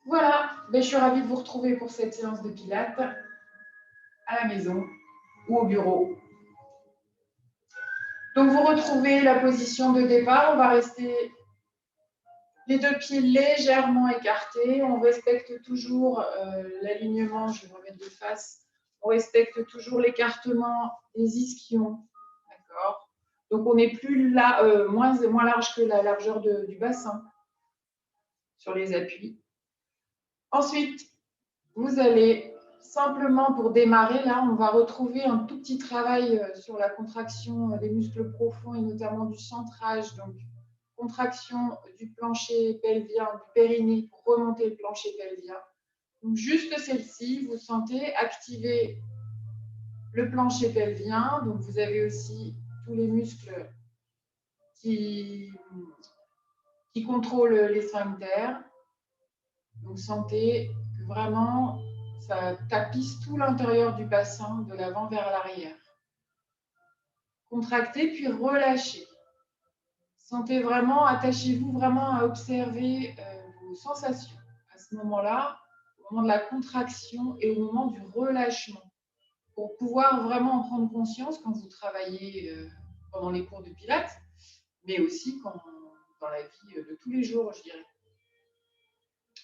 Voilà, ben, je suis ravie de vous retrouver pour cette séance de pilates à la maison ou au bureau. Donc vous retrouvez la position de départ, on va rester les deux pieds légèrement écartés, on respecte toujours l'alignement, je vais me remettre de face, on respecte toujours l'écartement des ischions, d'accord. Donc on est plus là, moins large que la largeur du bassin sur les appuis. Ensuite, vous allez simplement, pour démarrer, là, on va retrouver un tout petit travail sur la contraction des muscles profonds et notamment du centrage. Donc, contraction du plancher pelvien, du périnée pour remonter le plancher pelvien. Donc, juste celle-ci, vous sentez activer le plancher pelvien. Donc, vous avez aussi tous les muscles qui contrôlent les sphincters. Donc, sentez que vraiment, ça tapisse tout l'intérieur du bassin, de l'avant vers l'arrière. Contractez, puis relâchez. Sentez vraiment, attachez-vous vraiment à observer vos sensations à ce moment-là, au moment de la contraction et au moment du relâchement, pour pouvoir vraiment en prendre conscience quand vous travaillez pendant les cours de pilates, mais aussi dans la vie de tous les jours, je dirais.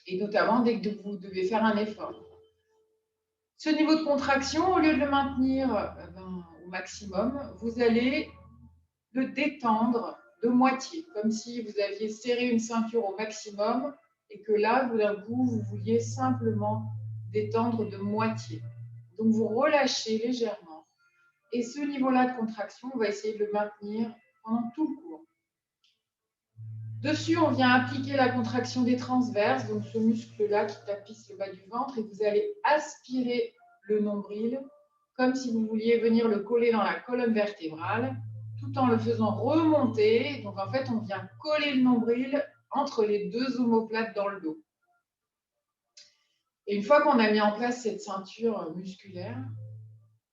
Et notamment dès que vous devez faire un effort. Ce niveau de contraction, au lieu de le maintenir au maximum, vous allez le détendre de moitié, comme si vous aviez serré une ceinture au maximum et que là, d'un coup, vous vouliez simplement détendre de moitié. Donc, vous relâchez légèrement. Et ce niveau-là de contraction, on va essayer de le maintenir pendant tout le cours. Dessus, on vient appliquer la contraction des transverses, donc ce muscle-là qui tapisse le bas du ventre, et vous allez aspirer le nombril comme si vous vouliez venir le coller dans la colonne vertébrale, tout en le faisant remonter. Donc en fait, on vient coller le nombril entre les deux omoplates dans le dos. Et une fois qu'on a mis en place cette ceinture musculaire,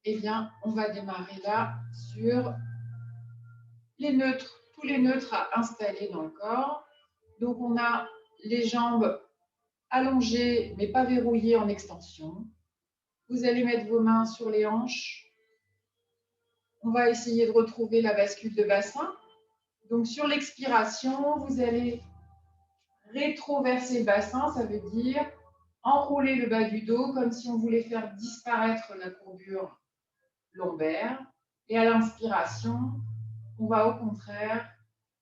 eh bien, on va démarrer là sur les neutres, tous les neutres à installer dans le corps. Donc on a les jambes allongées mais pas verrouillées en extension. Vous allez mettre vos mains sur les hanches. On va essayer de retrouver la bascule de bassin. Donc sur l'expiration, vous allez rétroverser le bassin, ça veut dire enrouler le bas du dos comme si on voulait faire disparaître la courbure lombaire. Et à l'inspiration, on va au contraire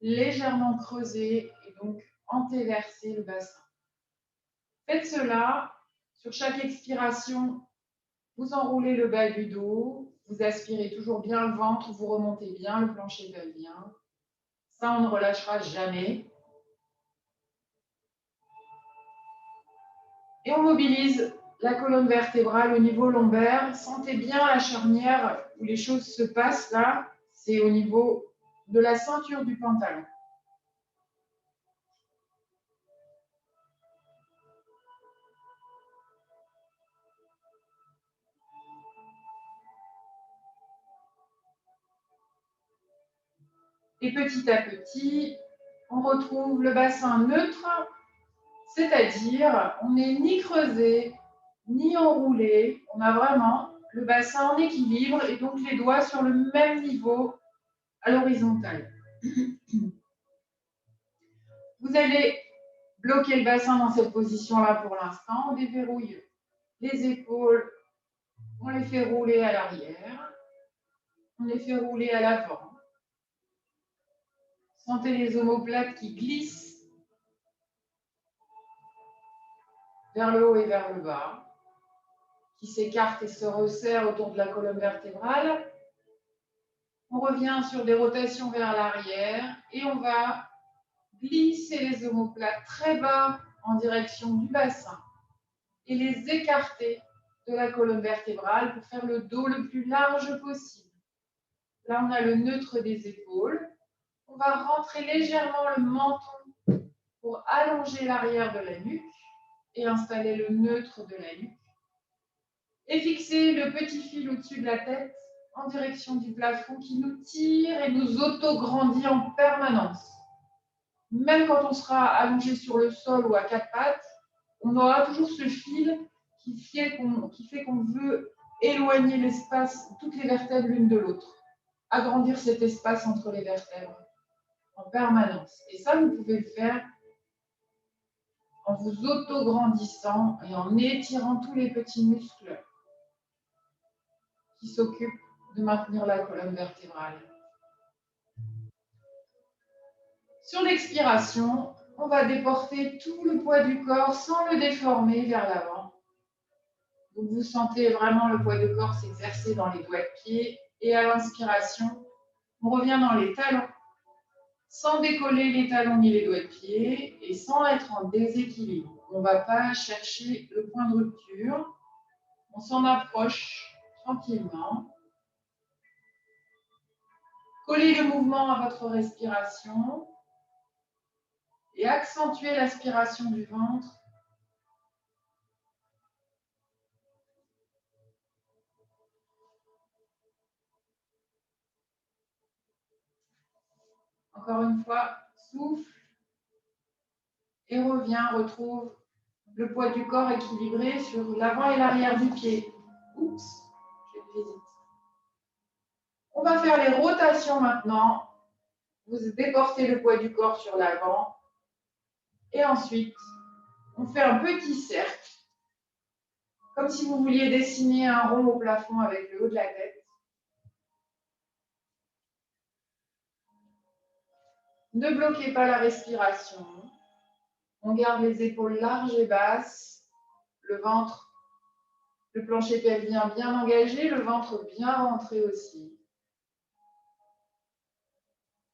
légèrement creuser et donc antéverser le bassin. Faites cela sur chaque expiration. Vous enroulez le bas du dos, vous aspirez toujours bien le ventre, vous remontez bien le plancher pelvien. Ça, on ne relâchera jamais. Et on mobilise la colonne vertébrale au niveau lombaire. Sentez bien la charnière où les choses se passent là. C'est au niveau de la ceinture du pantalon. Et petit à petit, on retrouve le bassin neutre, c'est-à-dire on n'est ni creusé, ni enroulé. On a vraiment le bassin en équilibre et donc les doigts sur le même niveau à l'horizontale. Vous allez bloquer le bassin dans cette position-là pour l'instant. On déverrouille les épaules, on les fait rouler à l'arrière, on les fait rouler à l'avant. Sentez les omoplates qui glissent vers le haut et vers le bas, qui s'écartent et se resserrent autour de la colonne vertébrale. On revient sur des rotations vers l'arrière et on va glisser les omoplates très bas en direction du bassin et les écarter de la colonne vertébrale pour faire le dos le plus large possible. Là, on a le neutre des épaules. On va rentrer légèrement le menton pour allonger l'arrière de la nuque et installer le neutre de la nuque. Et fixer le petit fil au-dessus de la tête en direction du plafond qui nous tire et nous auto-grandit en permanence. Même quand on sera allongé sur le sol ou à quatre pattes, on aura toujours ce fil qui fait qu'on veut éloigner l'espace, toutes les vertèbres l'une de l'autre, agrandir cet espace entre les vertèbres en permanence. Et ça, vous pouvez le faire en vous auto-grandissant et en étirant tous les petits muscles qui s'occupent de maintenir la colonne vertébrale. Sur l'expiration, on va déporter tout le poids du corps sans le déformer vers l'avant. Donc vous sentez vraiment le poids du corps s'exercer dans les doigts de pied. Et à l'inspiration, on revient dans les talons, sans décoller les talons ni les doigts de pied et sans être en déséquilibre. On ne va pas chercher le point de rupture. On s'en approche tranquillement. Collez le mouvement à votre respiration et accentuez l'aspiration du ventre. Encore une fois, souffle et reviens, retrouve le poids du corps équilibré sur l'avant et l'arrière du pied. Oups, j'ai fait vite. On va faire les rotations maintenant. Vous déportez le poids du corps sur l'avant. Et ensuite, on fait un petit cercle. Comme si vous vouliez dessiner un rond au plafond avec le haut de la tête. Ne bloquez pas la respiration. On garde les épaules larges et basses, le ventre, le plancher pelvien bien engagé, le ventre bien rentré aussi.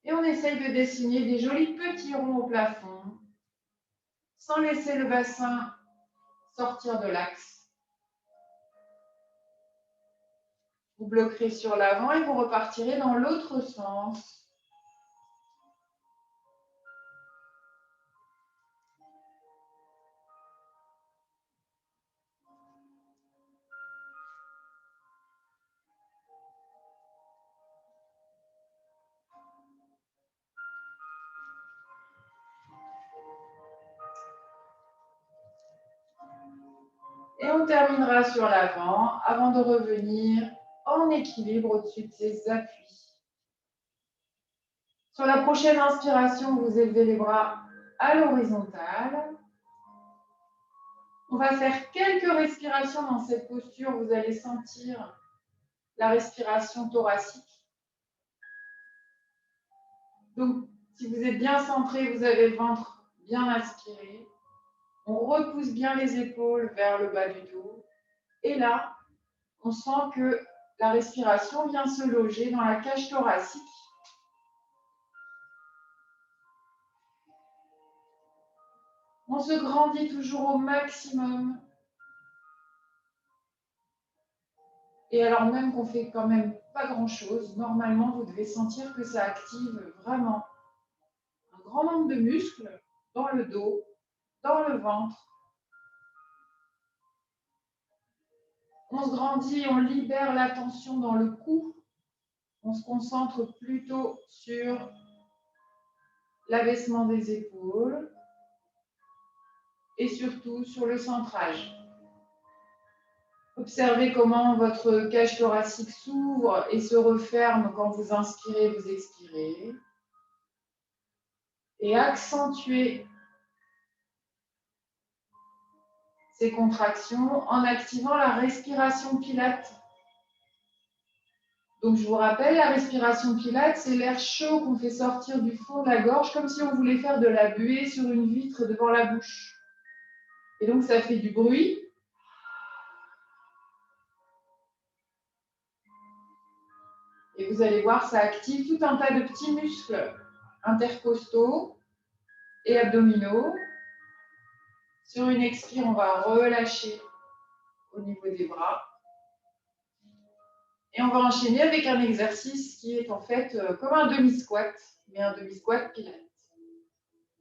Et on essaye de dessiner des jolis petits ronds au plafond, sans laisser le bassin sortir de l'axe. Vous bloquerez sur l'avant et vous repartirez dans l'autre sens. Et on terminera sur l'avant avant de revenir en équilibre au-dessus de ses appuis. Sur la prochaine inspiration, vous élevez les bras à l'horizontale. On va faire quelques respirations dans cette posture. Vous allez sentir la respiration thoracique. Donc, si vous êtes bien centré, vous avez le ventre bien aspiré. On repousse bien les épaules vers le bas du dos. Et là, on sent que la respiration vient se loger dans la cage thoracique. On se grandit toujours au maximum. Et alors même qu'on fait quand même pas grand-chose, normalement, vous devez sentir que ça active vraiment un grand nombre de muscles dans le dos, dans le ventre. On se grandit, on libère la tension dans le cou. On se concentre plutôt sur l'abaissement des épaules et surtout sur le centrage. Observez comment votre cage thoracique s'ouvre et se referme quand vous inspirez, vous expirez. Et accentuez ces contractions en activant la respiration Pilates. Donc, je vous rappelle, la respiration Pilates, c'est l'air chaud qu'on fait sortir du fond de la gorge, comme si on voulait faire de la buée sur une vitre devant la bouche. Et donc, ça fait du bruit. Et vous allez voir, ça active tout un tas de petits muscles intercostaux et abdominaux. Sur une expire, on va relâcher au niveau des bras. Et on va enchaîner avec un exercice qui est en fait comme un demi-squat, mais un demi-squat Pilates.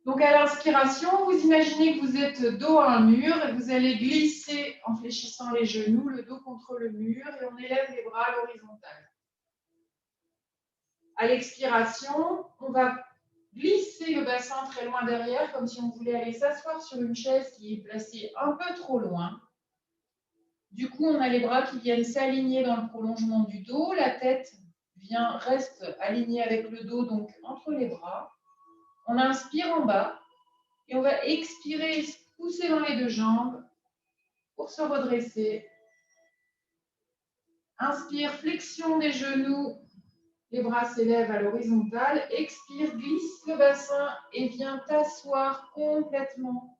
Donc à l'inspiration, vous imaginez que vous êtes dos à un mur et vous allez glisser en fléchissant les genoux, le dos contre le mur et on élève les bras à l'horizontale. À l'expiration, on va glisser le bassin très loin derrière, comme si on voulait aller s'asseoir sur une chaise qui est placée un peu trop loin. Du coup, on a les bras qui viennent s'aligner dans le prolongement du dos. La tête reste alignée avec le dos, donc entre les bras. On inspire en bas et on va expirer, pousser dans les deux jambes pour se redresser. Inspire, flexion des genoux, les bras s'élèvent à l'horizontale. Expire, glisse le bassin et viens t'asseoir complètement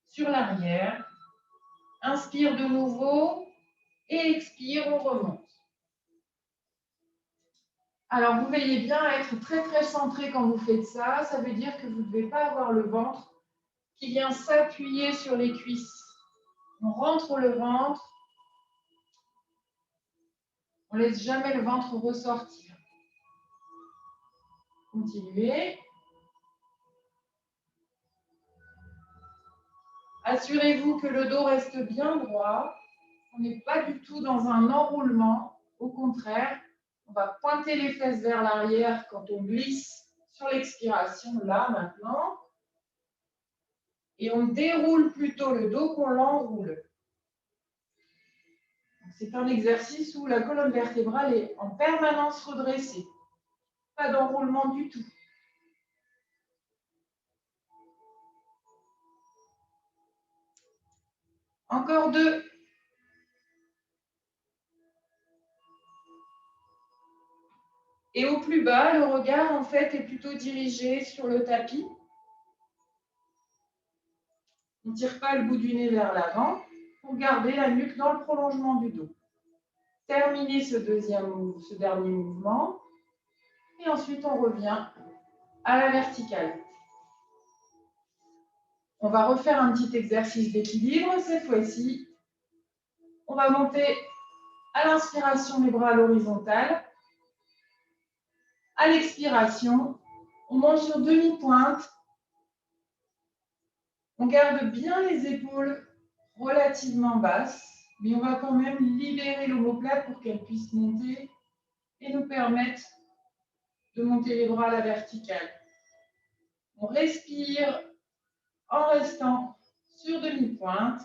sur l'arrière. Inspire de nouveau et expire, on remonte. Alors, vous veillez bien à être très très centré quand vous faites ça. Ça veut dire que vous ne devez pas avoir le ventre qui vient s'appuyer sur les cuisses. On rentre le ventre. On ne laisse jamais le ventre ressortir. Continuez. Assurez-vous que le dos reste bien droit. On n'est pas du tout dans un enroulement. Au contraire, on va pointer les fesses vers l'arrière quand on glisse sur l'expiration, là maintenant. Et on déroule plutôt le dos qu'on l'enroule. C'est un exercice où la colonne vertébrale est en permanence redressée. Pas d'enroulement du tout. Encore 2. Et au plus bas, le regard en fait est plutôt dirigé sur le tapis. On ne tire pas le bout du nez vers l'avant pour garder la nuque dans le prolongement du dos. Terminez ce dernier mouvement et ensuite on revient à la verticale. On va refaire un petit exercice d'équilibre. Cette fois-ci, on va monter à l'inspiration les bras à l'horizontale. À l'expiration, on monte sur demi-pointe. On garde bien les épaules relativement basses, mais on va quand même libérer l'omoplate pour qu'elle puisse monter et nous permettre de monter les bras à la verticale. On respire en restant sur demi-pointe.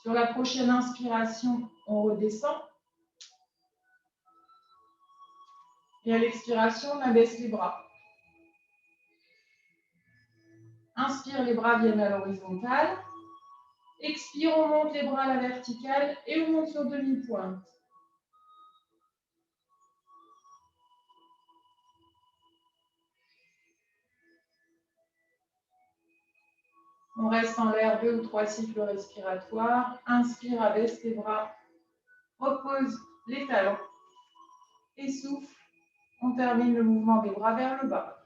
Sur la prochaine inspiration, on redescend. Et à l'expiration, on abaisse les bras. Inspire, les bras viennent à l'horizontale. Expire, on monte les bras à la verticale et on monte sur demi-pointe. On reste en l'air 2 ou 3 cycles respiratoires. Inspire, abaisse les bras. Repose les talons. Et souffle. On termine le mouvement des bras vers le bas.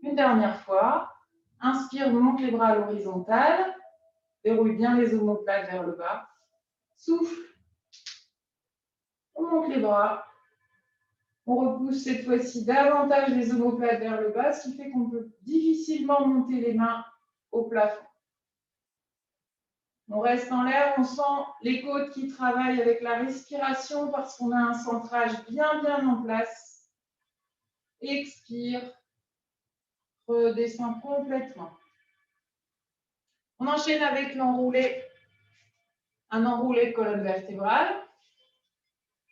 Une dernière fois. Inspire, monte les bras à l'horizontale. Déroule bien les omoplates vers le bas. Souffle. On monte les bras. On repousse cette fois-ci davantage les omoplates vers le bas, ce qui fait qu'on peut difficilement monter les mains au plafond. On reste en l'air, on sent les côtes qui travaillent avec la respiration parce qu'on a un centrage bien en place. Expire, redescend complètement. On enchaîne avec l'enroulé, un enroulé de colonne vertébrale.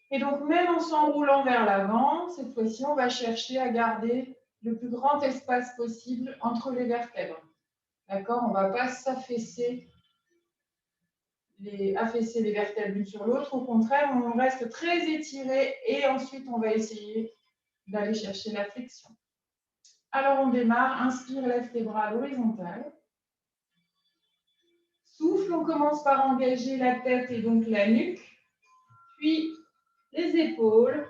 Et donc, même en s'enroulant vers l'avant, cette fois-ci, on va chercher à garder le plus grand espace possible entre les vertèbres. D'accord? On ne va pas s'affaisser affaisser les vertèbres l'une sur l'autre. Au contraire, on reste très étiré et ensuite, on va essayer d'aller chercher la flexion. Alors, on démarre. Inspire, lève tes bras à l'horizontale. Souffle, on commence par engager la tête et donc la nuque. Puis, les épaules.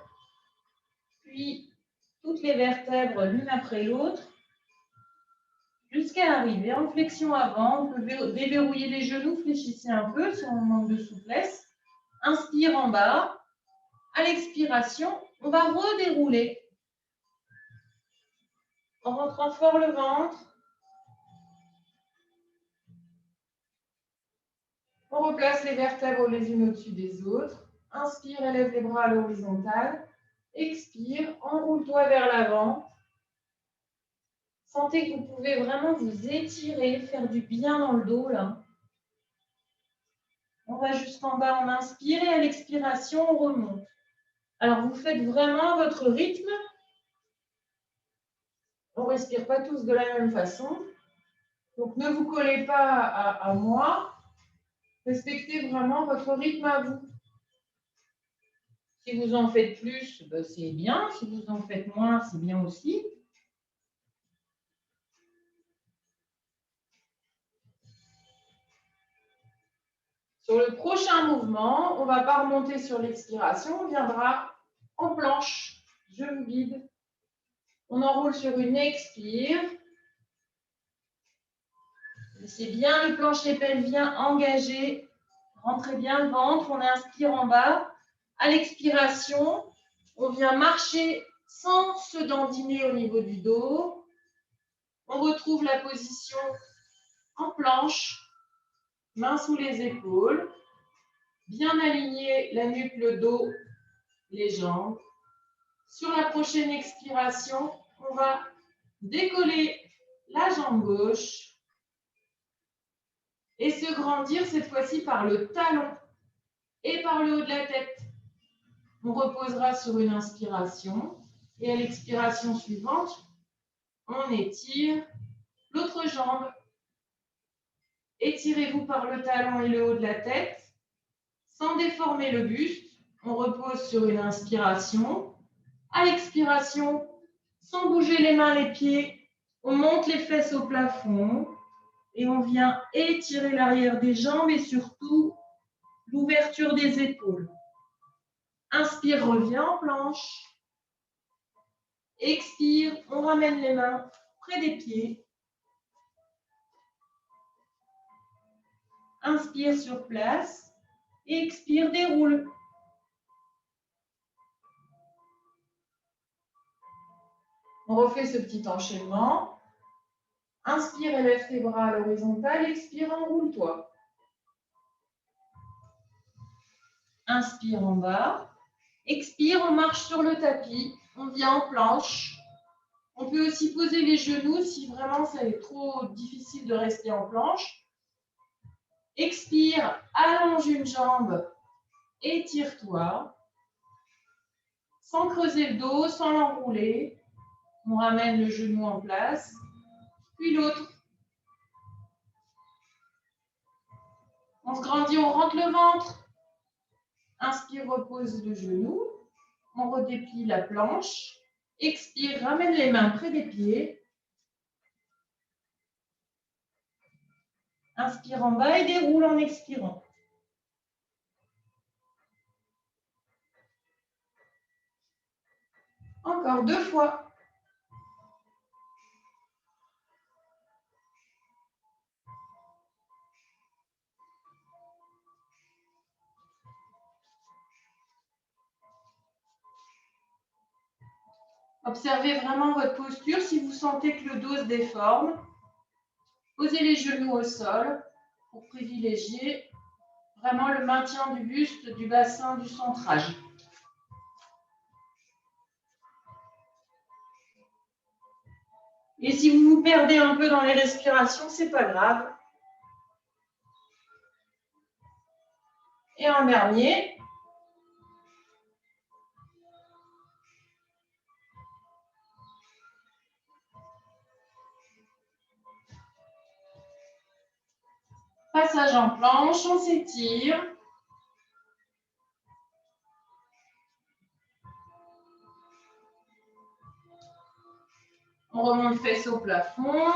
Puis, toutes les vertèbres l'une après l'autre. Jusqu'à arriver en flexion avant. On peut déverrouiller les genoux, fléchissez un peu si on manque de souplesse. Inspire en bas. À l'expiration, on va redérouler. En rentrant fort le ventre. On replace les vertèbres les unes au-dessus des autres. Inspire, élève les bras à l'horizontale. Expire, enroule-toi vers l'avant. Sentez que vous pouvez vraiment vous étirer, faire du bien dans le dos là. On va jusqu'en bas, on inspire et à l'expiration, on remonte. Alors, vous faites vraiment votre rythme. On ne respire pas tous de la même façon. Donc, ne vous collez pas à moi. Respectez vraiment votre rythme à vous. Si vous en faites plus, ben c'est bien. Si vous en faites moins, c'est bien aussi. Sur le prochain mouvement, on ne va pas remonter sur l'expiration, on viendra en planche. Je vous guide. On enroule sur une expire. Laissez bien le plancher pelvien engagé. Rentrez bien le ventre. On inspire en bas. À l'expiration, on vient marcher sans se dandiner au niveau du dos. On retrouve la position en planche. Mains sous les épaules. Bien aligner la nuque, le dos, les jambes. Sur la prochaine expiration, on va décoller la jambe gauche et se grandir cette fois-ci par le talon et par le haut de la tête. On reposera sur une inspiration et à l'expiration suivante, on étire l'autre jambe. Étirez-vous par le talon et le haut de la tête sans déformer le buste. On repose sur une inspiration. À l'expiration, sans bouger les mains, les pieds, on monte les fesses au plafond et on vient étirer l'arrière des jambes et surtout l'ouverture des épaules. Inspire, revient en planche. Expire, on ramène les mains près des pieds. Inspire sur place et expire, déroule. On refait ce petit enchaînement. Inspire, élève tes bras à l'horizontale. Expire, enroule-toi. Inspire en bas. Expire, on marche sur le tapis. On vient en planche. On peut aussi poser les genoux si vraiment ça est trop difficile de rester en planche. Expire, allonge une jambe, étire-toi. Sans creuser le dos, sans l'enrouler. On ramène le genou en place, puis l'autre. On se grandit, on rentre le ventre. Inspire, repose le genou. On redéplie la planche. Expire, ramène les mains près des pieds. Inspire en bas et déroule en expirant. Encore 2 fois. Observez vraiment votre posture. Si vous sentez que le dos se déforme, posez les genoux au sol pour privilégier vraiment le maintien du buste, du bassin, du centrage. Et si vous vous perdez un peu dans les respirations, ce n'est pas grave. Et en dernier. Passage en planche, on s'étire. On remonte fesses au plafond.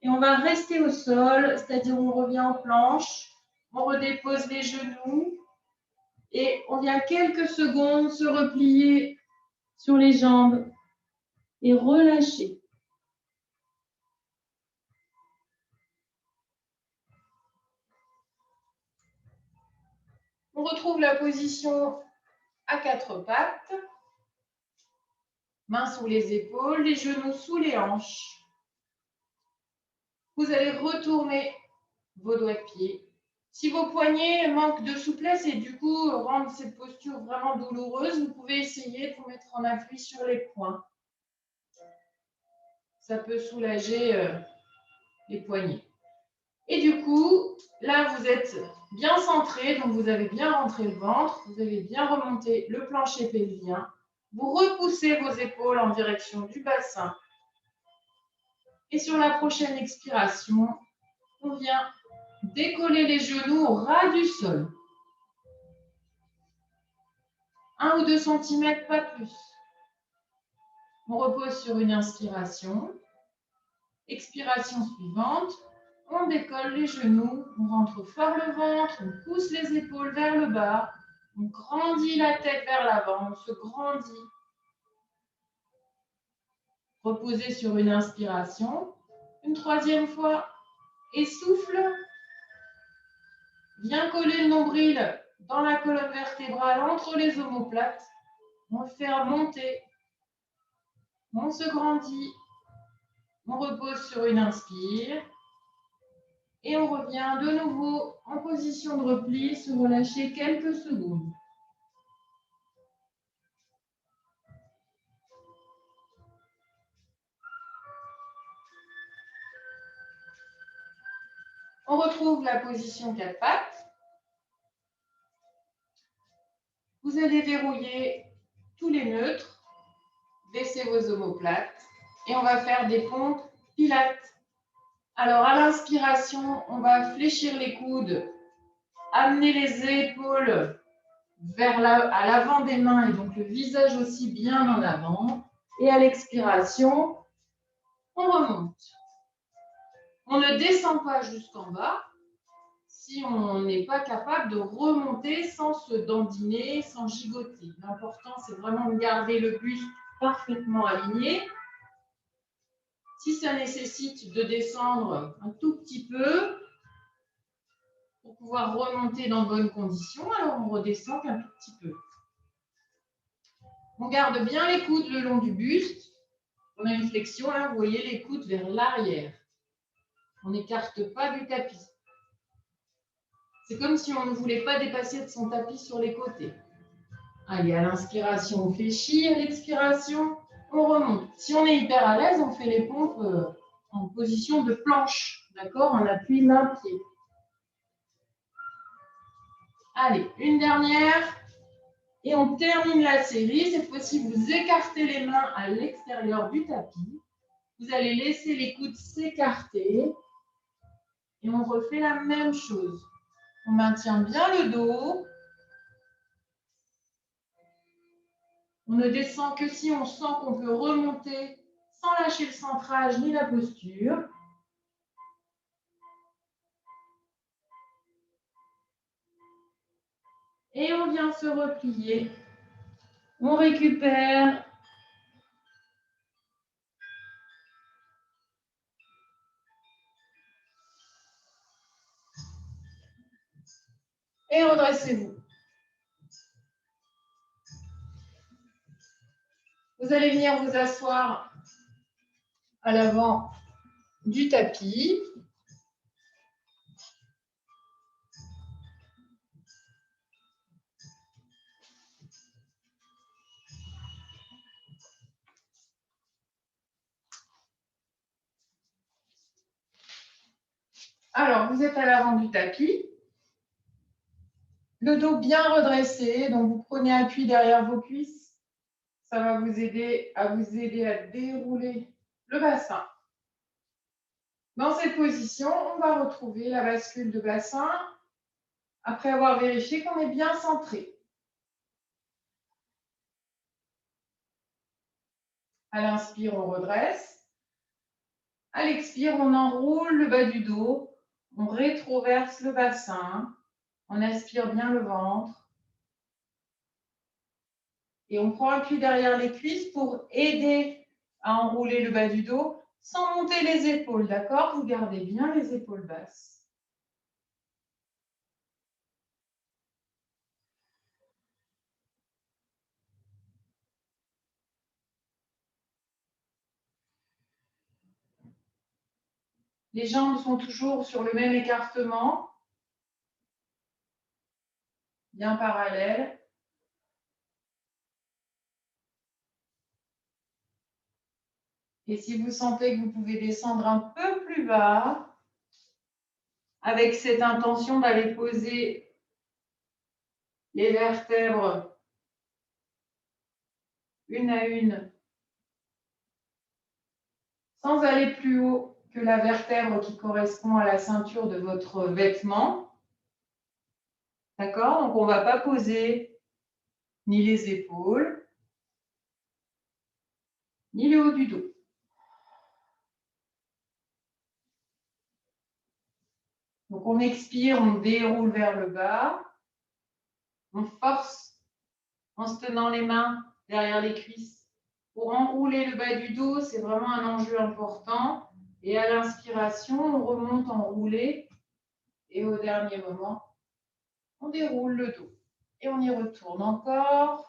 Et on va rester au sol, c'est-à-dire on revient en planche. On redépose les genoux. Et on vient quelques secondes se replier sur les jambes et relâcher. On retrouve la position à 4 pattes. Mains sous les épaules, les genoux sous les hanches. Vous allez retourner vos doigts de pied. Si vos poignets manquent de souplesse et du coup rendent cette posture vraiment douloureuse, vous pouvez essayer de vous mettre en appui sur les poings. ça peut soulager les poignets. Et du coup, là, vous êtes bien centré, donc vous avez bien rentré le ventre, vous avez bien remonté le plancher pelvien. Vous repoussez vos épaules en direction du bassin. Et sur la prochaine expiration, on vient décoller les genoux au ras du sol. 1 ou 2 cm, pas plus. On repose sur une inspiration. Expiration suivante. On décolle les genoux, on rentre fort le ventre, on pousse les épaules vers le bas, on grandit la tête vers l'avant, on se grandit. Reposez sur une inspiration. Une troisième fois. Et souffle. Viens coller le nombril dans la colonne vertébrale entre les omoplates. On le fait remonter. On se grandit. On repose sur une inspire. Et on revient de nouveau en position de repli, se relâcher quelques secondes. On retrouve la position 4 pattes. Vous allez verrouiller tous les neutres, baissez vos omoplates et on va faire des pompes pilates. Alors à l'inspiration, on va fléchir les coudes, amener les épaules à l'avant des mains et donc le visage aussi bien en avant. Et à l'expiration, on remonte. On ne descend pas jusqu'en bas si on n'est pas capable de remonter sans se dandiner, sans gigoter. L'important, c'est vraiment de garder le buste parfaitement aligné. Si ça nécessite de descendre un tout petit peu pour pouvoir remonter dans de bonnes conditions, alors on redescend qu'un tout petit peu. On garde bien les coudes le long du buste. On a une flexion, là, vous voyez les coudes vers l'arrière. On n'écarte pas du tapis. C'est comme si on ne voulait pas dépasser de son tapis sur les côtés. Allez, à l'inspiration, on fléchit. À l'expiration, on remonte. Si on est hyper à l'aise, on fait les pompes en position de planche. D'accord? En appui main-pied. Allez, une dernière. Et on termine la série. Cette fois-ci, vous écartez les mains à l'extérieur du tapis. Vous allez laisser les coudes s'écarter. Et on refait la même chose. On maintient bien le dos. On ne descend que si on sent qu'on peut remonter sans lâcher le centrage ni la posture. Et on vient se replier. On récupère. Et redressez-vous. Vous allez venir vous asseoir à l'avant du tapis. Alors, vous êtes à l'avant du tapis. Le dos bien redressé, donc vous prenez appui derrière vos cuisses. Ça va vous aider à dérouler le bassin. Dans cette position, on va retrouver la bascule de bassin après avoir vérifié qu'on est bien centré. À l'inspire, on redresse. À l'expire, on enroule le bas du dos. On rétroverse le bassin. On aspire bien le ventre. Et on prend appui derrière les cuisses pour aider à enrouler le bas du dos sans monter les épaules, d'accord? Vous gardez bien les épaules basses. Les jambes sont toujours sur le même écartement, bien parallèles. Et si vous sentez que vous pouvez descendre un peu plus bas, avec cette intention d'aller poser les vertèbres une à une, sans aller plus haut que la vertèbre qui correspond à la ceinture de votre vêtement. D'accord? Donc, on ne va pas poser ni les épaules, ni le haut du dos. Donc, on expire, on déroule vers le bas. On force en se tenant les mains derrière les cuisses. Pour enrouler le bas du dos, c'est vraiment un enjeu important. Et à l'inspiration, on remonte enroulé. Et au dernier moment, on déroule le dos. Et on y retourne encore.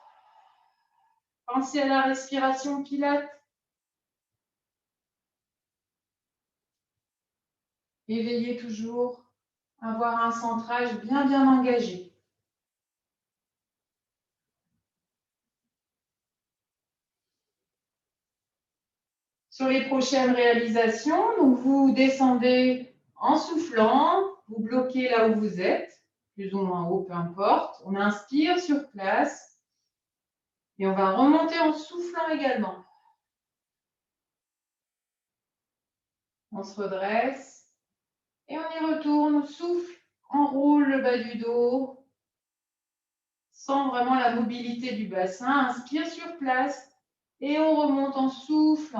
Pensez à la respiration pilate. Et veillez toujours à avoir un centrage bien engagé. Sur les prochaines réalisations, donc vous descendez en soufflant, vous bloquez là où vous êtes, plus ou moins haut, peu importe. On inspire sur place et on va remonter en soufflant également. On se redresse et on y retourne. On souffle, on roule le bas du dos, sent vraiment la mobilité du bassin. Inspire sur place et on remonte en souffle.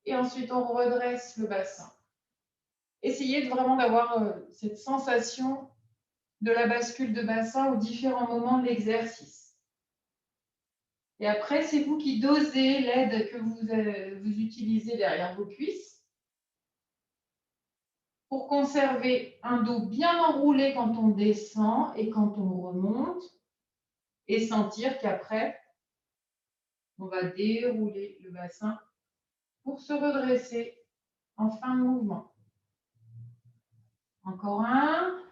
Et ensuite, on redresse le bassin. Essayez vraiment d'avoir cette sensation de la bascule de bassin aux différents moments de l'exercice. Et après, c'est vous qui dosez l'aide que vous utilisez derrière vos cuisses pour conserver un dos bien enroulé quand on descend et quand on remonte et sentir qu'après, on va dérouler le bassin pour se redresser en fin de mouvement. Encore un.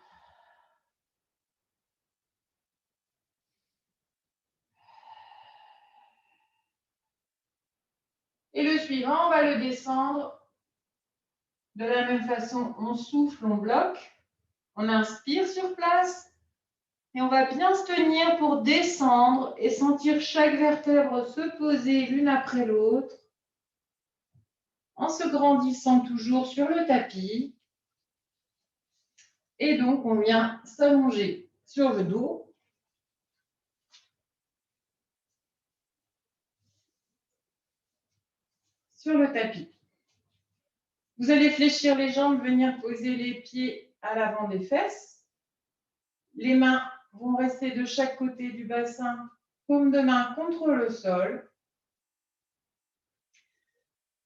Et le suivant, on va le descendre. De la même façon, on souffle, on bloque. On inspire sur place. Et on va bien se tenir pour descendre et sentir chaque vertèbre se poser l'une après l'autre en se grandissant toujours sur le tapis. Et donc, on vient s'allonger sur le dos. Sur le tapis. Vous allez fléchir les jambes, venir poser les pieds à l'avant des fesses. Les mains vont rester de chaque côté du bassin, paume de main contre le sol.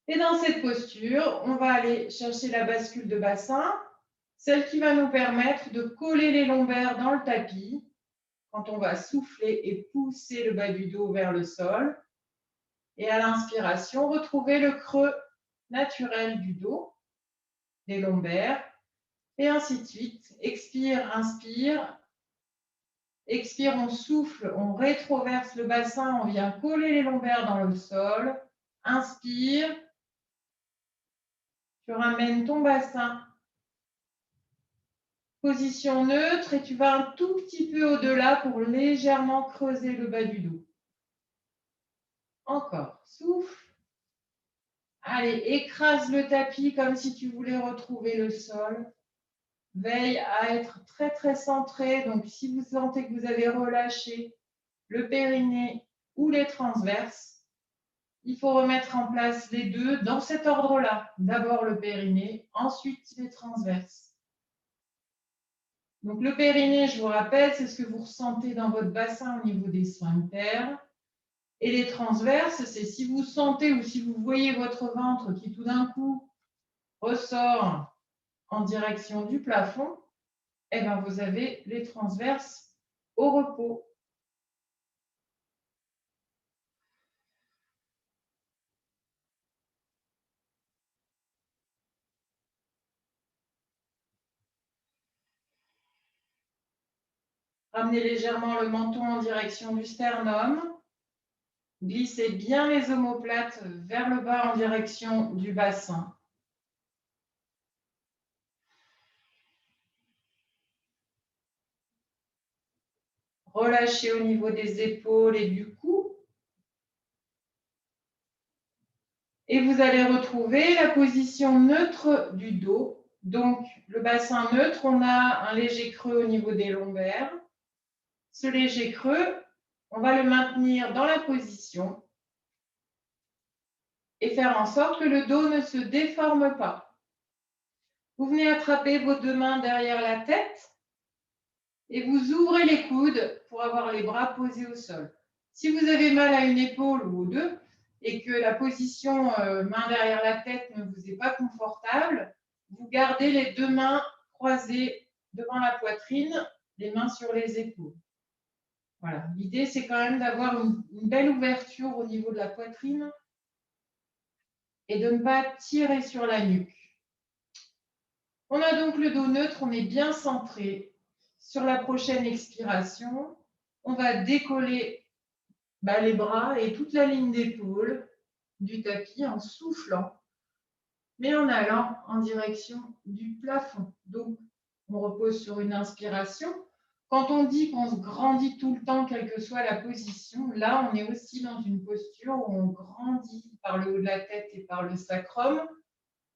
Et dans cette posture, on va aller chercher la bascule de bassin, celle qui va nous permettre de coller les lombaires dans le tapis quand on va souffler et pousser le bas du dos vers le sol. Et à l'inspiration, retrouver le creux naturel du dos, des lombaires, et ainsi de suite. Expire, inspire. Expire, on souffle, on rétroverse le bassin, on vient coller les lombaires dans le sol. Inspire. Tu ramènes ton bassin. Position neutre et tu vas un tout petit peu au-delà pour légèrement creuser le bas du dos. Encore, souffle. Allez, écrase le tapis comme si tu voulais retrouver le sol. Veille à être très centré. Donc, si vous sentez que vous avez relâché le périnée ou les transverses, il faut remettre en place les deux dans cet ordre-là. D'abord le périnée, ensuite les transverses. Donc, le périnée, je vous rappelle, c'est ce que vous ressentez dans votre bassin au niveau des sphincters. Et les transverses, c'est si vous sentez ou si vous voyez votre ventre qui tout d'un coup ressort en direction du plafond, eh bien, vous avez les transverses au repos. Ramenez légèrement le menton en direction du sternum. Glissez bien les omoplates vers le bas en direction du bassin. Relâchez au niveau des épaules et du cou. Et vous allez retrouver la position neutre du dos. Donc, le bassin neutre, on a un léger creux au niveau des lombaires. Ce léger creux, on va le maintenir dans la position et faire en sorte que le dos ne se déforme pas. Vous venez attraper vos deux mains derrière la tête et vous ouvrez les coudes pour avoir les bras posés au sol. Si vous avez mal à une épaule ou aux deux et que la position main derrière la tête ne vous est pas confortable, vous gardez les deux mains croisées devant la poitrine, les mains sur les épaules. Voilà. L'idée, c'est quand même d'avoir une belle ouverture au niveau de la poitrine et de ne pas tirer sur la nuque. On a donc le dos neutre, on est bien centré. Sur la prochaine expiration, on va décoller les bras et toute la ligne d'épaule du tapis en soufflant, mais en allant en direction du plafond. Donc, on repose sur une inspiration. Quand on dit qu'on se grandit tout le temps, quelle que soit la position, là, on est aussi dans une posture où on grandit par le haut de la tête et par le sacrum.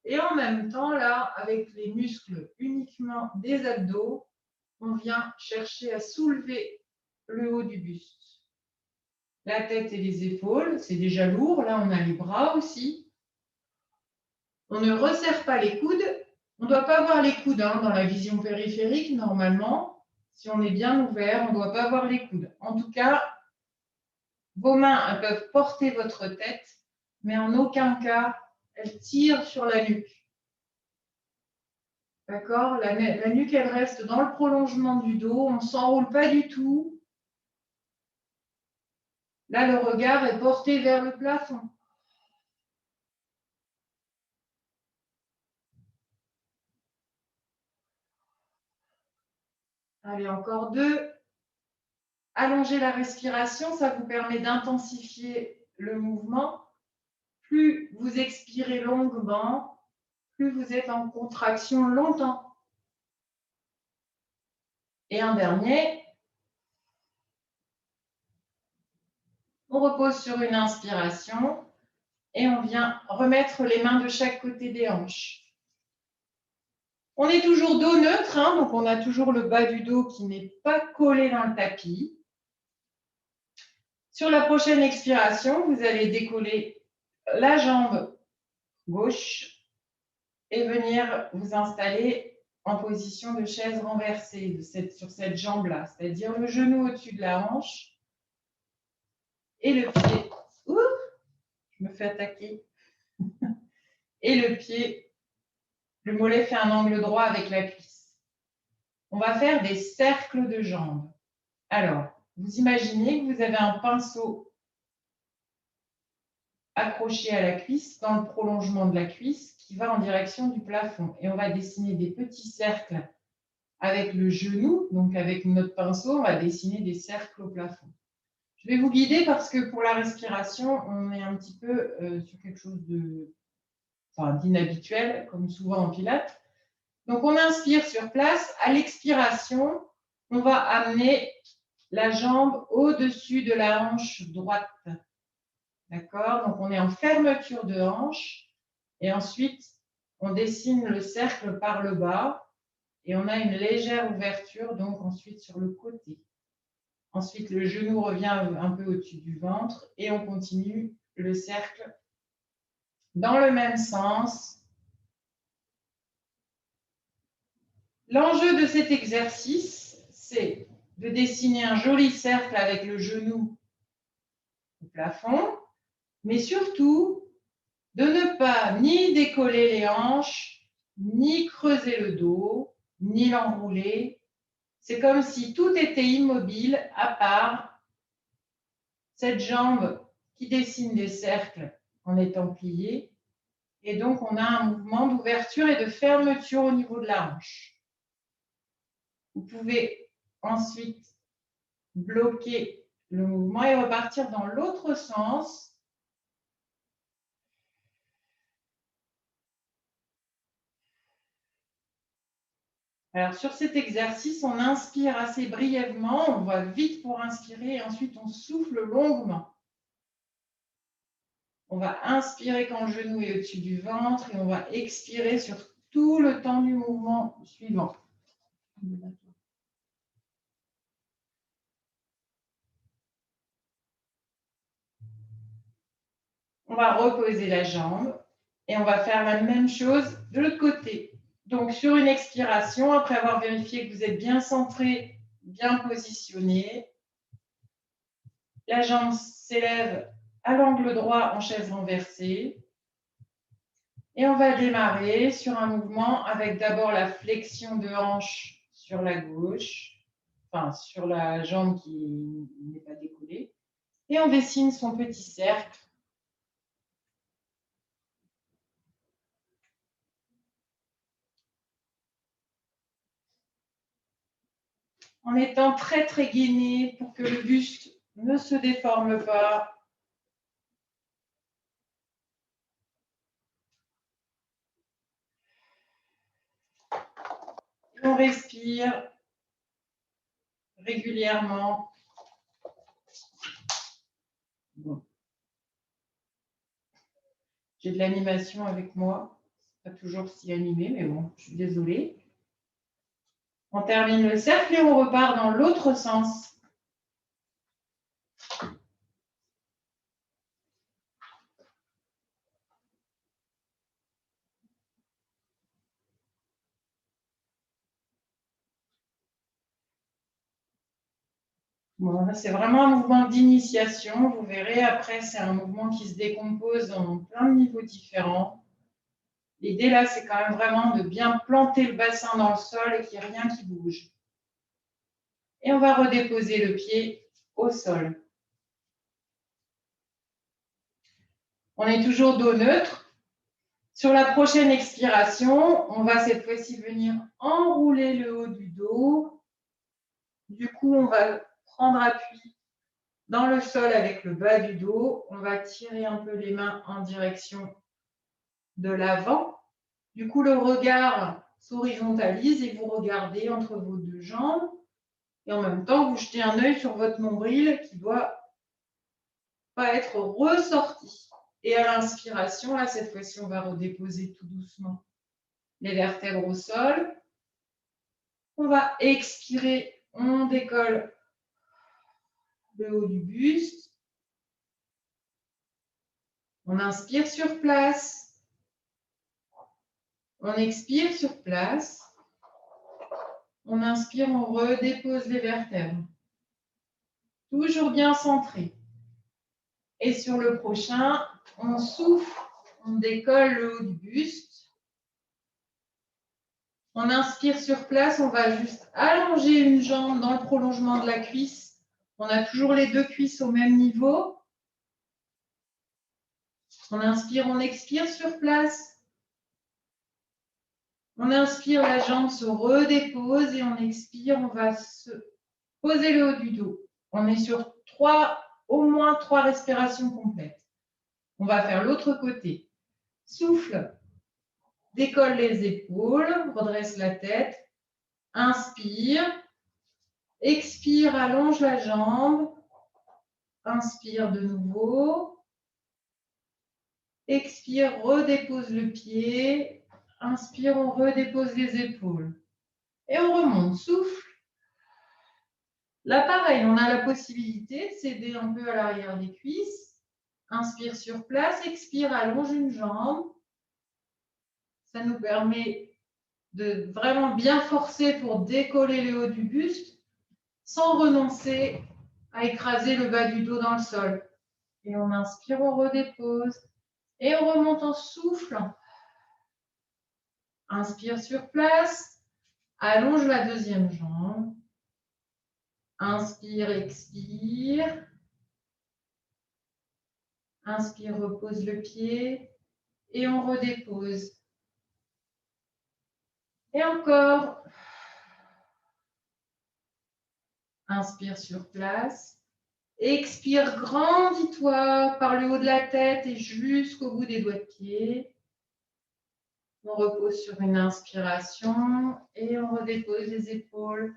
Et en même temps, là, avec les muscles uniquement des abdos, on vient chercher à soulever le haut du buste. La tête et les épaules, c'est déjà lourd. Là, on a les bras aussi. On ne resserre pas les coudes. On ne doit pas avoir les coudes dans la vision périphérique, normalement. Si on est bien ouvert, on ne doit pas avoir les coudes. En tout cas, vos mains elles peuvent porter votre tête, mais en aucun cas, elles tirent sur la nuque. D'accord? La nuque, elle reste dans le prolongement du dos. On ne s'enroule pas du tout. Là, le regard est porté vers le plafond. Allez, encore deux. Allongez la respiration, ça vous permet d'intensifier le mouvement. Plus vous expirez longuement, plus vous êtes en contraction longtemps. Et un dernier. On repose sur une inspiration et on vient remettre les mains de chaque côté des hanches. On est toujours dos neutre, donc on a toujours le bas du dos qui n'est pas collé dans le tapis. Sur la prochaine expiration, vous allez décoller la jambe gauche et venir vous installer en position de chaise renversée sur cette jambe-là, c'est-à-dire le genou au-dessus de la hanche et le pied. Je me fais attaquer. Et le pied, le mollet fait un angle droit avec la cuisse. On va faire des cercles de jambes. Alors, vous imaginez que vous avez un pinceau accroché à la cuisse, dans le prolongement de la cuisse, qui va en direction du plafond. Et on va dessiner des petits cercles avec le genou, donc avec notre pinceau, on va dessiner des cercles au plafond. Je vais vous guider parce que pour la respiration, on est un petit peu sur quelque chose d'inhabituel, comme souvent en pilates. Donc, on inspire sur place. À l'expiration, on va amener la jambe au-dessus de la hanche droite. D'accord? Donc, on est en fermeture de hanche. Et ensuite, on dessine le cercle par le bas. Et on a une légère ouverture, donc ensuite sur le côté. Ensuite, le genou revient un peu au-dessus du ventre. Et on continue le cercle dans le même sens. L'enjeu de cet exercice, c'est de dessiner un joli cercle avec le genou au plafond, mais surtout de ne pas ni décoller les hanches, ni creuser le dos, ni l'enrouler. C'est comme si tout était immobile à part cette jambe qui dessine des cercles en étant pliée. Et donc, on a un mouvement d'ouverture et de fermeture au niveau de la hanche. Vous pouvez ensuite bloquer le mouvement et repartir dans l'autre sens. Alors, sur cet exercice, on inspire assez brièvement, on va vite pour inspirer et ensuite on souffle longuement. On va inspirer quand le genou est au-dessus du ventre et on va expirer sur tout le temps du mouvement suivant. On va reposer la jambe et on va faire la même chose de l'autre côté. Donc, sur une expiration, après avoir vérifié que vous êtes bien centré, bien positionné, la jambe s'élève à l'angle droit en chaise renversée. Et on va démarrer sur un mouvement avec d'abord la flexion de hanche sur la gauche, enfin sur la jambe qui n'est pas décollée. Et on dessine son petit cercle. En étant très très gainé pour que le buste ne se déforme pas. On respire régulièrement. Bon. J'ai de l'animation avec moi. Pas toujours si animé, mais bon, je suis désolée. On termine le cercle et on repart dans l'autre sens. Bon, c'est vraiment un mouvement d'initiation. Vous verrez, après, c'est un mouvement qui se décompose en plein de niveaux différents. L'idée, là, c'est quand même vraiment de bien planter le bassin dans le sol et qu'il n'y ait rien qui bouge. Et on va redéposer le pied au sol. On est toujours dos neutre. Sur la prochaine expiration, on va cette fois-ci venir enrouler le haut du dos. Du coup, on va prendre appui dans le sol avec le bas du dos. On va tirer un peu les mains en direction de l'avant. Du coup, le regard s'horizontalise et vous regardez entre vos deux jambes. Et en même temps, vous jetez un œil sur votre nombril qui doit pas être ressorti. Et à l'inspiration, là, cette fois-ci, on va redéposer tout doucement les vertèbres au sol. On va expirer, on décolle le haut du buste. On inspire sur place. On expire sur place. On inspire, on redépose les vertèbres. Toujours bien centré. Et sur le prochain, on souffle, on décolle le haut du buste. On inspire sur place, on va juste allonger une jambe dans le prolongement de la cuisse. On a toujours les deux cuisses au même niveau. On inspire, on expire sur place. On inspire, la jambe se redépose et on expire, on va se poser le haut du dos. On est sur au moins 3 respirations complètes. On va faire l'autre côté. Souffle, décolle les épaules, redresse la tête. Inspire, expire, allonge la jambe. Inspire de nouveau. Expire, redépose le pied. Inspire, on redépose les épaules. Et on remonte, souffle. Là, pareil, on a la possibilité de s'aider un peu à l'arrière des cuisses. Inspire sur place, expire, allonge une jambe. Ça nous permet de vraiment bien forcer pour décoller le haut du buste sans renoncer à écraser le bas du dos dans le sol. Et on inspire, on redépose. Et on remonte en souffle. Inspire sur place. Allonge la deuxième jambe. Inspire, expire. Inspire, repose le pied. Et on redépose. Et encore. Inspire sur place. Expire, grandis-toi par le haut de la tête et jusqu'au bout des doigts de pied. On repose sur une inspiration et on redépose les épaules.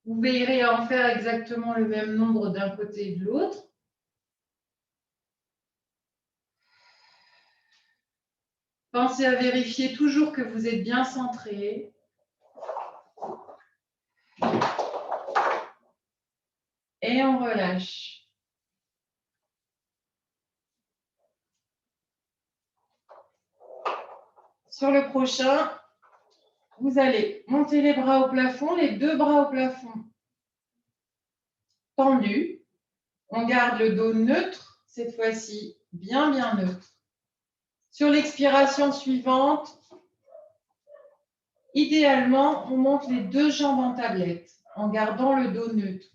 Vous veillerez à en faire exactement le même nombre d'un côté et de l'autre. Pensez à vérifier toujours que vous êtes bien centré. Et on relâche. Sur le prochain, vous allez monter les bras au plafond, les deux bras au plafond tendus. On garde le dos neutre, cette fois-ci bien neutre. Sur l'expiration suivante, idéalement, on monte les deux jambes en tablette en gardant le dos neutre.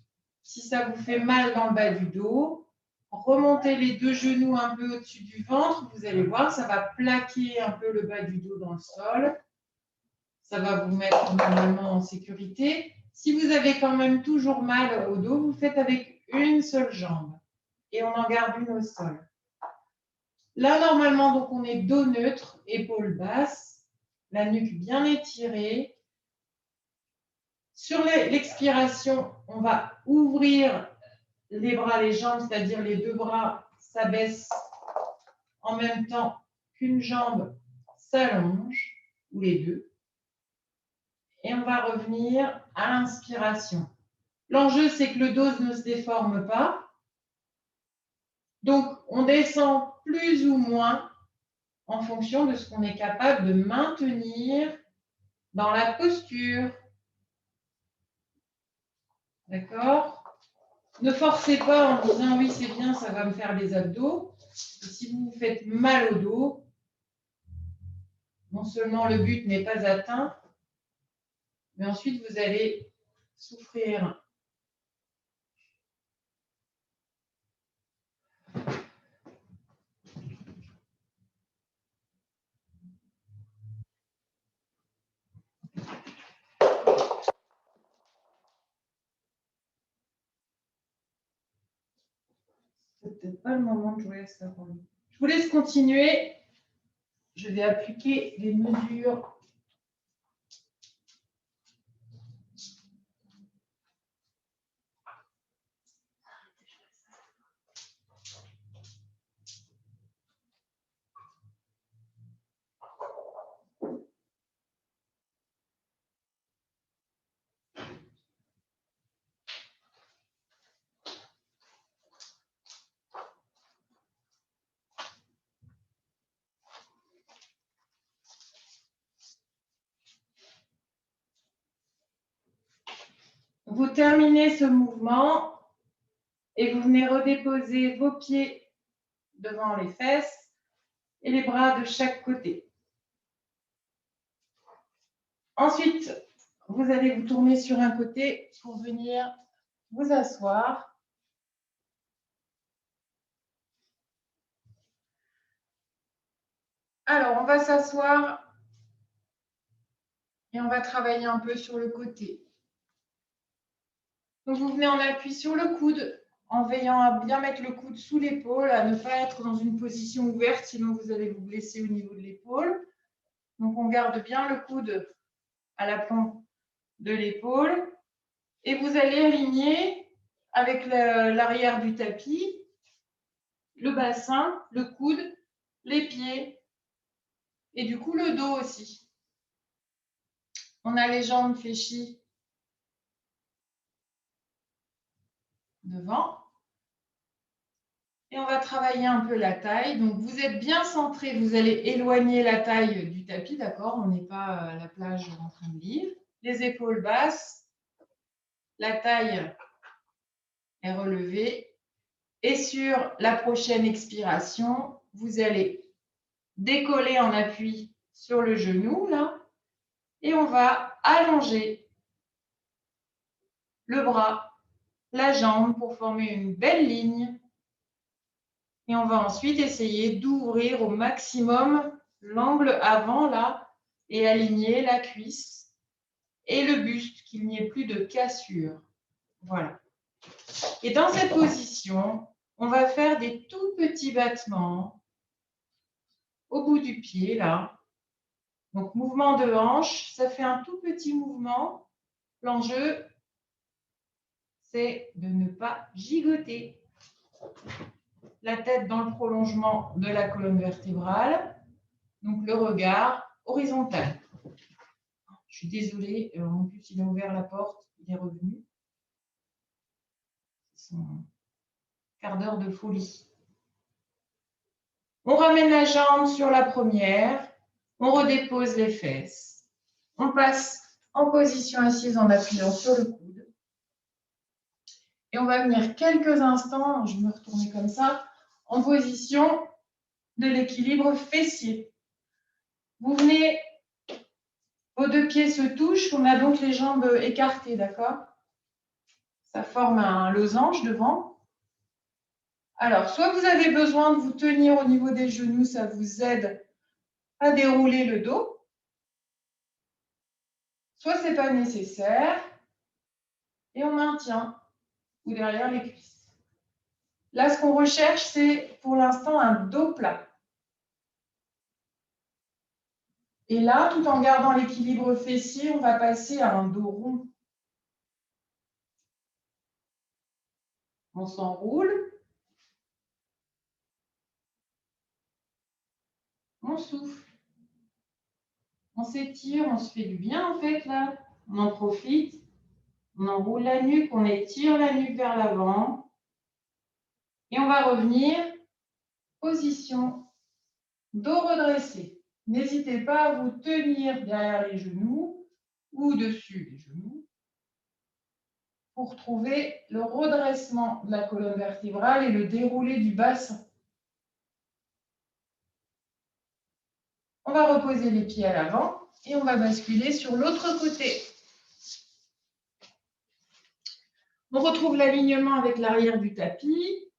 Si ça vous fait mal dans le bas du dos, remontez les deux genoux un peu au-dessus du ventre. Vous allez voir, ça va plaquer un peu le bas du dos dans le sol. Ça va vous mettre normalement en sécurité. Si vous avez quand même toujours mal au dos, vous faites avec une seule jambe et on en garde une au sol. Là, normalement, donc on est dos neutre, épaules basses, la nuque bien étirée. Sur l'expiration, on va ouvrir les bras, les jambes, c'est-à-dire les deux bras s'abaissent en même temps qu'une jambe s'allonge, ou les deux. Et on va revenir à l'inspiration. L'enjeu, c'est que le dos ne se déforme pas. Donc, on descend plus ou moins en fonction de ce qu'on est capable de maintenir dans la posture. D'accord? Ne forcez pas en disant oui, c'est bien, ça va me faire des abdos. Et si vous vous faites mal au dos, non seulement le but n'est pas atteint, mais ensuite vous allez souffrir. C'est peut-être pas le moment de jouer à ça pour lui. Je vous laisse continuer. Je vais appliquer les mesures. Vous terminez ce mouvement et vous venez redéposer vos pieds devant les fesses et les bras de chaque côté. Ensuite, vous allez vous tourner sur un côté pour venir vous asseoir. Alors, on va s'asseoir et on va travailler un peu sur le côté. Donc, vous venez en appui sur le coude, en veillant à bien mettre le coude sous l'épaule, à ne pas être dans une position ouverte, sinon vous allez vous blesser au niveau de l'épaule. Donc, on garde bien le coude à l'aplomb de l'épaule. Et vous allez aligner avec l'arrière du tapis, le bassin, le coude, les pieds et du coup le dos aussi. On a les jambes fléchies devant. Et on va travailler un peu la taille. Donc, vous êtes bien centré. Vous allez éloigner la taille du tapis, d'accord? On n'est pas à la plage en train de vivre. Les épaules basses. La taille est relevée. Et sur la prochaine expiration, vous allez décoller en appui sur le genou, là. Et on va allonger le bras, la jambe pour former une belle ligne. Et on va ensuite essayer d'ouvrir au maximum l'angle avant là et aligner la cuisse et le buste, qu'il n'y ait plus de cassure. Voilà. Et dans cette position, on va faire des tout petits battements au bout du pied, là. Donc, mouvement de hanche, ça fait un tout petit mouvement. L'enjeu, c'est de ne pas gigoter. La tête dans le prolongement de la colonne vertébrale. Donc, le regard horizontal. Je suis désolée, en plus, il a ouvert la porte, il est revenu. C'est son quart d'heure de folie. On ramène la jambe sur la première. On redépose les fesses. On passe en position assise en appuyant sur le coude. Et on va venir quelques instants, je vais me retourner comme ça, en position de l'équilibre fessier. Vous venez, vos deux pieds se touchent, on a donc les jambes écartées, d'accord? Ça forme un losange devant. Alors, soit vous avez besoin de vous tenir au niveau des genoux, ça vous aide à dérouler le dos. Soit ce n'est pas nécessaire. Et on maintient ou derrière les cuisses. Là, ce qu'on recherche, c'est pour l'instant un dos plat. Et là, tout en gardant l'équilibre fessier, on va passer à un dos rond. On s'enroule. On souffle. On s'étire, on se fait du bien en fait là. On en profite. On enroule la nuque, on étire la nuque vers l'avant. Et on va revenir, position, dos redressé. N'hésitez pas à vous tenir derrière les genoux ou dessus les genoux pour trouver le redressement de la colonne vertébrale et le déroulé du bassin. On va reposer les pieds à l'avant et on va basculer sur l'autre côté. On retrouve l'alignement avec l'arrière du tapis.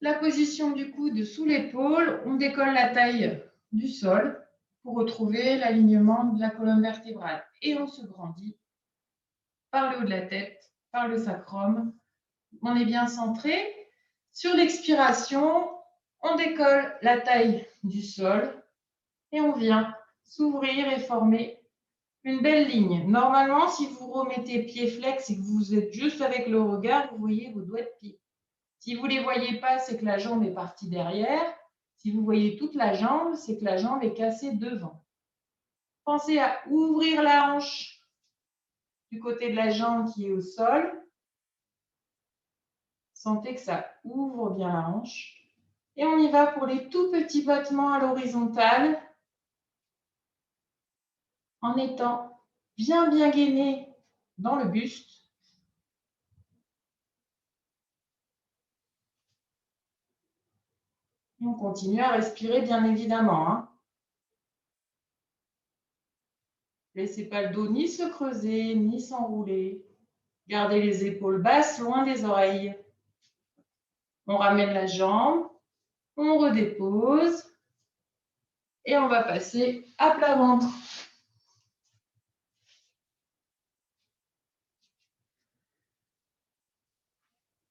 La position du coude sous l'épaule, on décolle la taille du sol pour retrouver l'alignement de la colonne vertébrale. Et on se grandit par le haut de la tête, par le sacrum. On est bien centré. Sur l'expiration, on décolle la taille du sol et on vient s'ouvrir et former une belle ligne. Normalement, si vous remettez pied flex et que vous êtes juste avec le regard, vous voyez vos doigts de pied. Si vous ne les voyez pas, c'est que la jambe est partie derrière. Si vous voyez toute la jambe, c'est que la jambe est cassée devant. Pensez à ouvrir la hanche du côté de la jambe qui est au sol. Sentez que ça ouvre bien la hanche. Et on y va pour les tout petits battements à l'horizontale en étant bien gainé dans le buste. Et on continue à respirer bien évidemment. Laissez pas le dos ni se creuser, ni s'enrouler. Gardez les épaules basses, loin des oreilles. On ramène la jambe, on redépose et on va passer à plat ventre.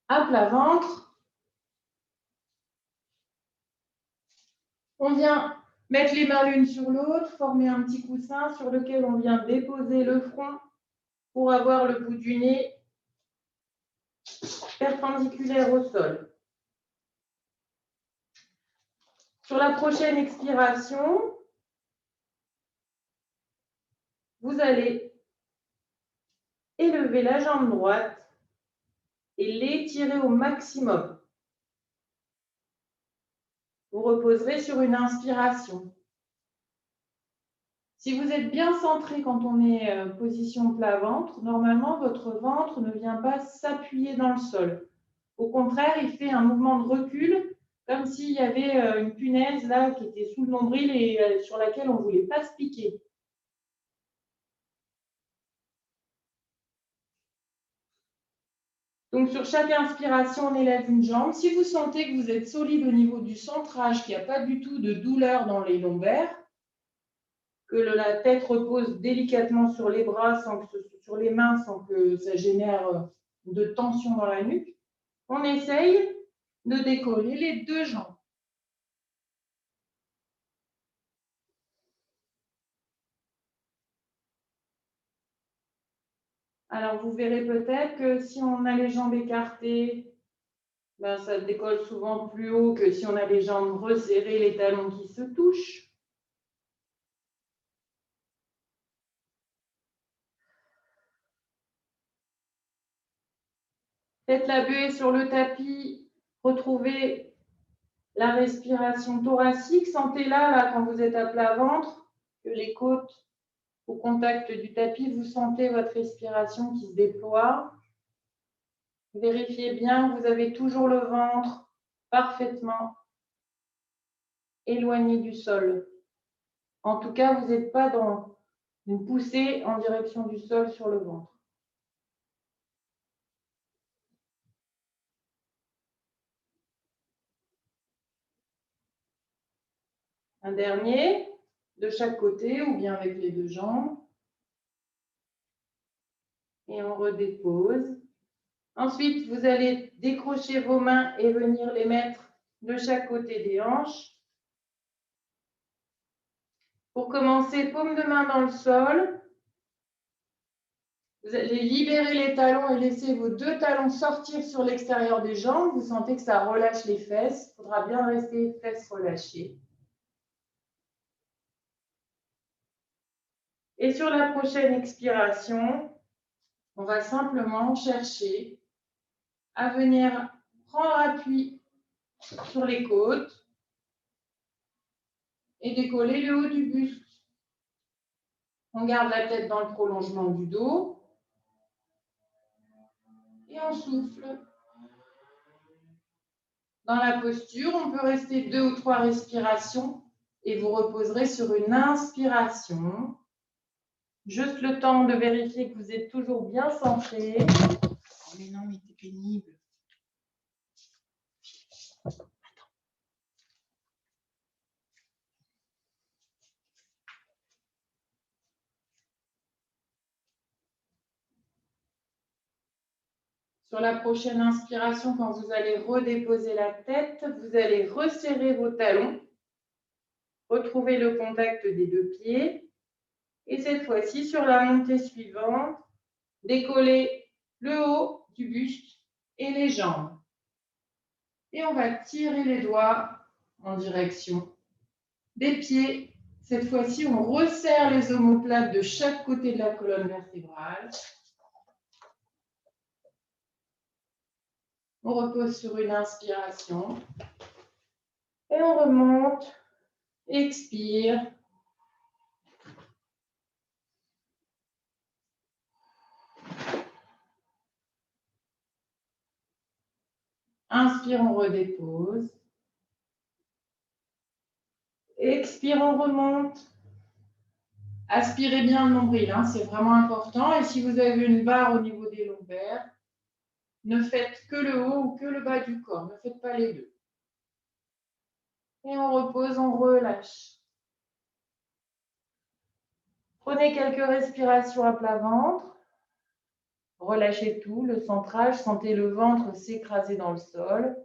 À plat ventre, on vient mettre les mains l'une sur l'autre, former un petit coussin sur lequel on vient déposer le front pour avoir le bout du nez perpendiculaire au sol. Sur la prochaine expiration, vous allez élever la jambe droite et l'étirer au maximum. Vous reposerez sur une inspiration. Si vous êtes bien centré quand on est position plat ventre, normalement votre ventre ne vient pas s'appuyer dans le sol. Au contraire, il fait un mouvement de recul, comme s'il y avait une punaise là qui était sous le nombril et sur laquelle on ne voulait pas se piquer. Donc sur chaque inspiration, on élève une jambe. Si vous sentez que vous êtes solide au niveau du centrage, qu'il n'y a pas du tout de douleur dans les lombaires, que la tête repose délicatement sur les bras, sur les mains, sans que ça génère de tension dans la nuque. On essaye de décoller les deux jambes. Alors, vous verrez peut-être que si on a les jambes écartées, ben, ça décolle souvent plus haut que si on a les jambes resserrées, les talons qui se touchent. Faites la buée sur le tapis, retrouvez la respiration thoracique. Sentez-la là, quand vous êtes à plat ventre, que les côtes au contact du tapis, vous sentez votre respiration qui se déploie. Vérifiez bien, vous avez toujours le ventre parfaitement éloigné du sol. En tout cas, vous n'êtes pas dans une poussée en direction du sol sur le ventre. Un dernier, de chaque côté ou bien avec les deux jambes. Et on redépose. Ensuite, vous allez décrocher vos mains et venir les mettre de chaque côté des hanches. Pour commencer, paume de main dans le sol. Vous allez libérer les talons et laisser vos deux talons sortir sur l'extérieur des jambes. Vous sentez que ça relâche les fesses. Il faudra bien rester fesses relâchées. Et sur la prochaine expiration, on va simplement chercher à venir prendre appui sur les côtes et décoller le haut du buste. On garde la tête dans le prolongement du dos et on souffle. Dans la posture, on peut rester 2 ou 3 respirations et vous reposerez sur une inspiration. Juste le temps de vérifier que vous êtes toujours bien centré. Oh, mais non, mais c'est pénible. Sur la prochaine inspiration, quand vous allez redéposer la tête, vous allez resserrer vos talons, retrouver le contact des deux pieds. Et cette fois-ci, sur la montée suivante, décoller le haut du buste et les jambes. Et on va tirer les doigts en direction des pieds. Cette fois-ci, on resserre les omoplates de chaque côté de la colonne vertébrale. On repose sur une inspiration. Et on remonte. Expire. Inspire, on redépose. Expire, on remonte. Aspirez bien le nombril, hein, c'est vraiment important. Et si vous avez une barre au niveau des lombaires, ne faites que le haut ou que le bas du corps. Ne faites pas les deux. Et on repose, on relâche. Prenez quelques respirations à plat ventre. Relâchez tout, le centrage. Sentez le ventre s'écraser dans le sol.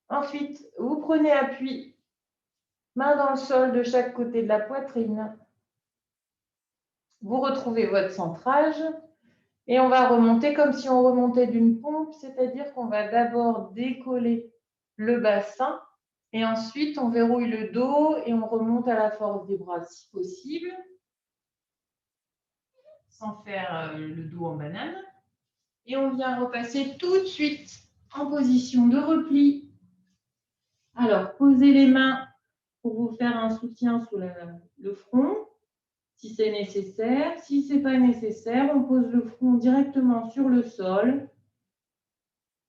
Ensuite, vous prenez appui, main dans le sol de chaque côté de la poitrine. Vous retrouvez votre centrage et on va remonter comme si on remontait d'une pompe, c'est-à-dire qu'on va d'abord décoller le bassin et ensuite on verrouille le dos et on remonte à la force des bras si possible, sans faire le dos en banane. Et on vient repasser tout de suite en position de repli. Alors, posez les mains pour vous faire un soutien sous le front, si c'est nécessaire. Si ce n'est pas nécessaire, on pose le front directement sur le sol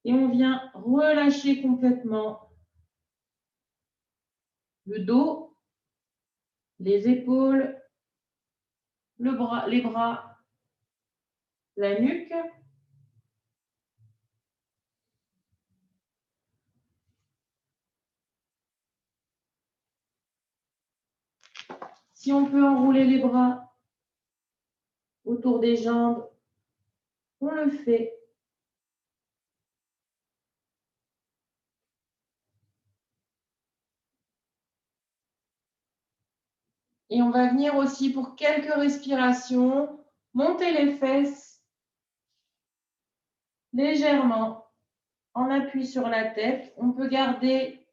et on vient relâcher complètement le dos, les épaules, les bras, la nuque. Si on peut enrouler les bras autour des jambes, on le fait. Et on va venir aussi pour quelques respirations, monter les fesses légèrement en appui sur la tête. On peut garder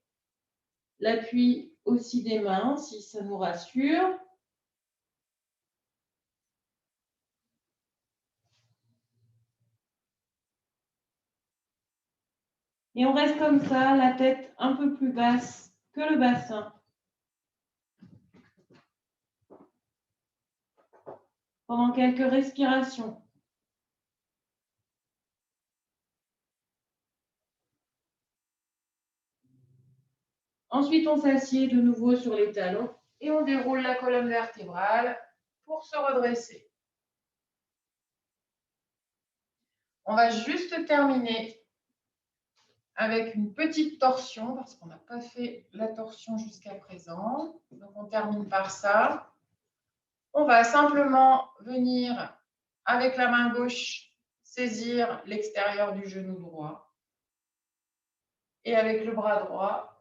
l'appui aussi des mains si ça nous rassure. Et on reste comme ça, la tête un peu plus basse que le bassin. Pendant quelques respirations. Ensuite, on s'assied de nouveau sur les talons et on déroule la colonne vertébrale pour se redresser. On va juste terminer avec une petite torsion parce qu'on n'a pas fait la torsion jusqu'à présent. Donc, on termine par ça. On va simplement venir avec la main gauche saisir l'extérieur du genou droit et avec le bras droit,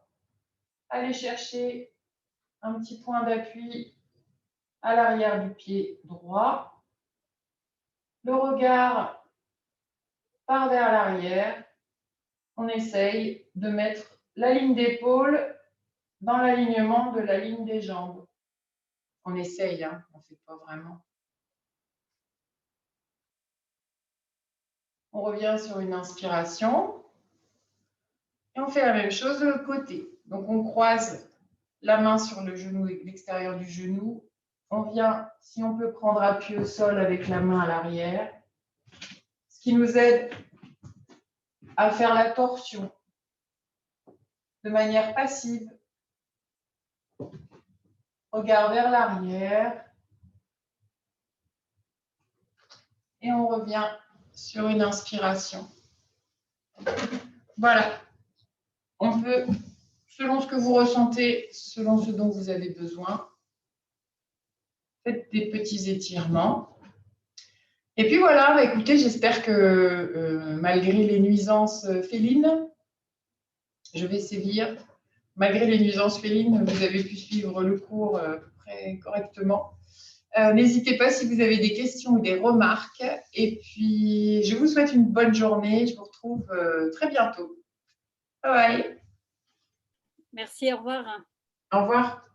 aller chercher un petit point d'appui à l'arrière du pied droit. Le regard part vers l'arrière. On essaye de mettre la ligne d'épaule dans l'alignement de la ligne des jambes. On essaye, hein, on ne fait pas vraiment. On revient sur une inspiration. Et on fait la même chose de l'autre côté. Donc, on croise la main sur le genou et l'extérieur du genou. On vient, si on peut, prendre appui au sol avec la main à l'arrière. Ce qui nous aide à faire la torsion de manière passive. Regard vers l'arrière. Et on revient sur une inspiration. Voilà. On peut, selon ce que vous ressentez, selon ce dont vous avez besoin, faites des petits étirements. Et puis voilà, bah écoutez, j'espère que malgré les nuisances félines, je vais sévir. Malgré les nuisances félines, vous avez pu suivre le cours à peu près correctement. N'hésitez pas si vous avez des questions ou des remarques. Et puis, je vous souhaite une bonne journée. Je vous retrouve très bientôt. Bye bye. Merci, au revoir. Au revoir.